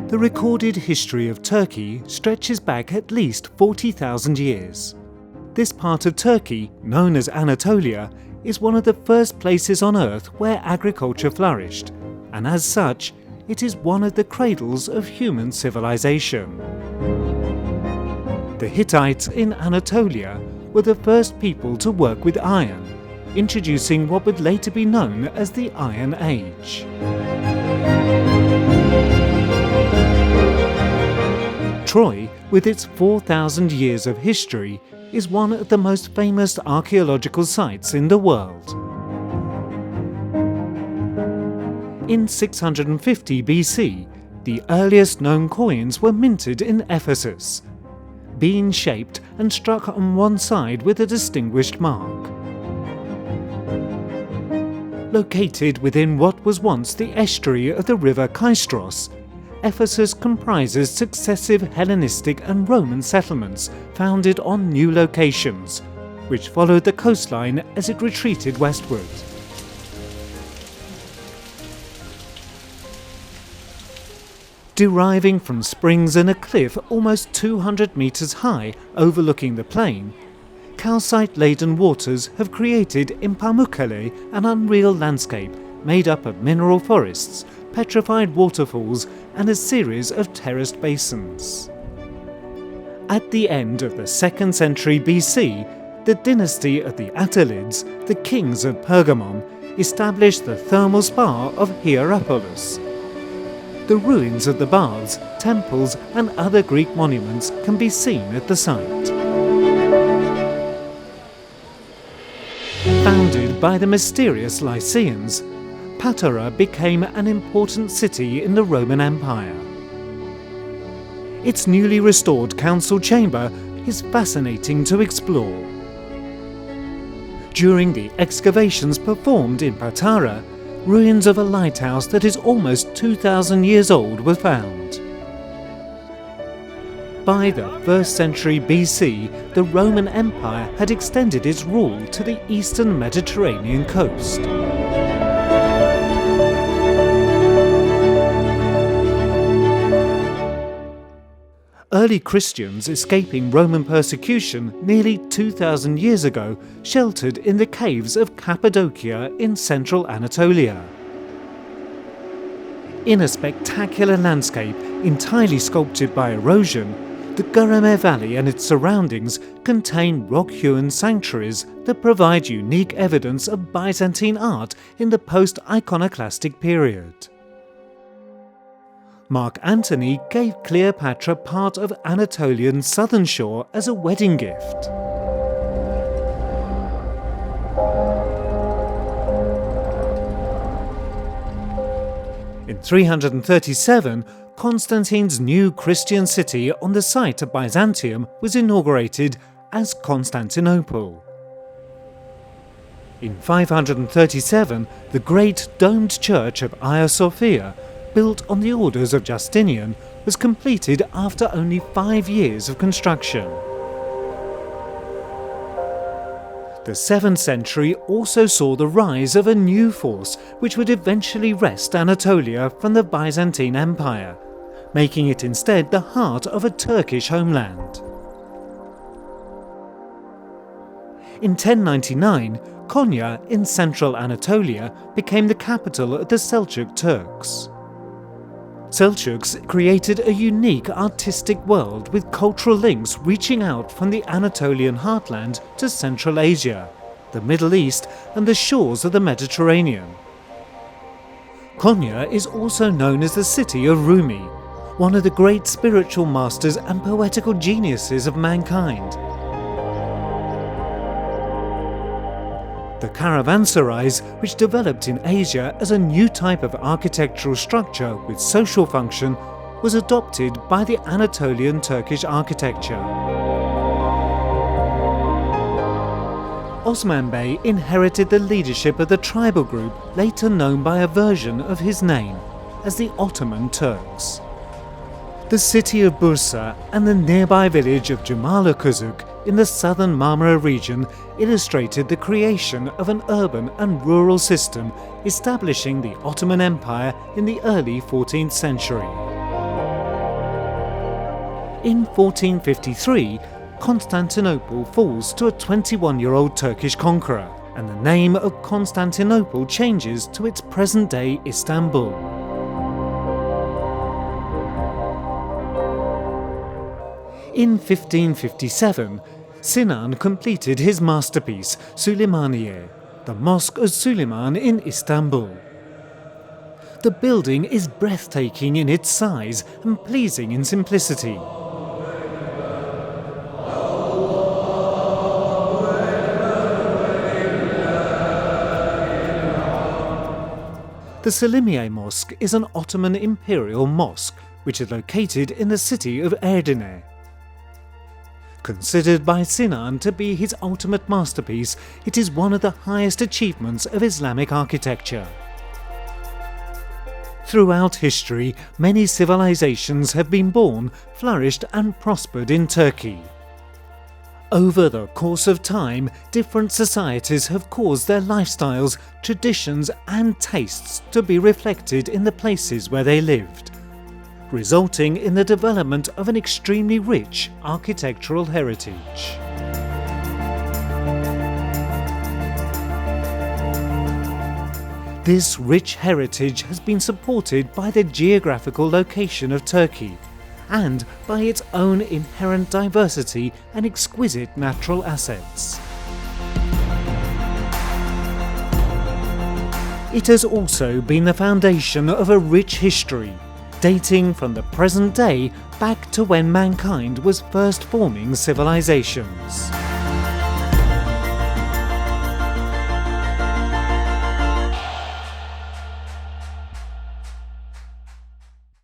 The recorded history of Turkey stretches back at least 40,000 years. This part of Turkey, known as Anatolia, is one of the first places on Earth where agriculture flourished, and as such, it is one of the cradles of human civilization. The Hittites in Anatolia were the first people to work with iron, introducing what would later be known as the Iron Age. Troy, with its 4,000 years of history, is one of the most famous archaeological sites in the world. In 650 BC, the earliest known coins were minted in Ephesus, bean-shaped and struck on one side with a distinguished mark. Located within what was once the estuary of the river Kystros, Ephesus comprises successive Hellenistic and Roman settlements founded on new locations, which followed the coastline as it retreated westward. Deriving from springs in a cliff almost 200 meters high overlooking the plain, calcite-laden waters have created in Pamukkale an unreal landscape made up of mineral forests, petrified waterfalls and a series of terraced basins. At the end of the 2nd century BC, the dynasty of the Attalids, the kings of Pergamon, established the thermal spa of Hierapolis. The ruins of the baths, temples and other Greek monuments can be seen at the site. Founded by the mysterious Lycians, Patara became an important city in the Roman Empire. Its newly restored council chamber is fascinating to explore. During the excavations performed in Patara, ruins of a lighthouse that is almost 2,000 years old were found. By the 1st century BC, the Roman Empire had extended its rule to the eastern Mediterranean coast. Early Christians escaping Roman persecution nearly 2,000 years ago sheltered in the caves of Cappadocia in central Anatolia. In a spectacular landscape entirely sculpted by erosion, the Göreme Valley and its surroundings contain rock-hewn sanctuaries that provide unique evidence of Byzantine art in the post-iconoclastic period. Mark Antony gave Cleopatra part of Anatolian southern shore as a wedding gift. In 337, Constantine's new Christian city on the site of Byzantium was inaugurated as Constantinople. In 537, the great domed church of Hagia Sophia, built on the orders of Justinian, was completed after only 5 years of construction. The 7th century also saw the rise of a new force which would eventually wrest Anatolia from the Byzantine Empire, making it instead the heart of a Turkish homeland. In 1099, Konya in central Anatolia became the capital of the Seljuk Turks. Seljuks created a unique artistic world with cultural links reaching out from the Anatolian heartland to Central Asia, the Middle East and the shores of the Mediterranean. Konya is also known as the City of Rumi, one of the great spiritual masters and poetical geniuses of mankind. The caravanserais, which developed in Asia as a new type of architectural structure with social function, was adopted by the Anatolian Turkish architecture. Osman Bey inherited the leadership of the tribal group, later known by a version of his name as the Ottoman Turks. The city of Bursa and the nearby village of Jumalakuzuk in the southern Marmara region illustrated the creation of an urban and rural system establishing the Ottoman Empire in the early 14th century. In 1453, Constantinople falls to a 21-year-old Turkish conqueror, and the name of Constantinople changes to its present-day Istanbul. In 1557, Sinan completed his masterpiece, Süleymaniye, the Mosque of Suleiman in Istanbul. The building is breathtaking in its size and pleasing in simplicity. The Salemi Mosque is an Ottoman imperial mosque, which is located in the city of Edirne. Considered by Sinan to be his ultimate masterpiece, it is one of the highest achievements of Islamic architecture. Throughout history, many civilizations have been born, flourished and prospered in Turkey. Over the course of time, different societies have caused their lifestyles, traditions and tastes to be reflected in the places where they lived, resulting in the development of an extremely rich architectural heritage. This rich heritage has been supported by the geographical location of Turkey and by its own inherent diversity and exquisite natural assets. It has also been the foundation of a rich history, dating from the present day back to when mankind was first forming civilizations.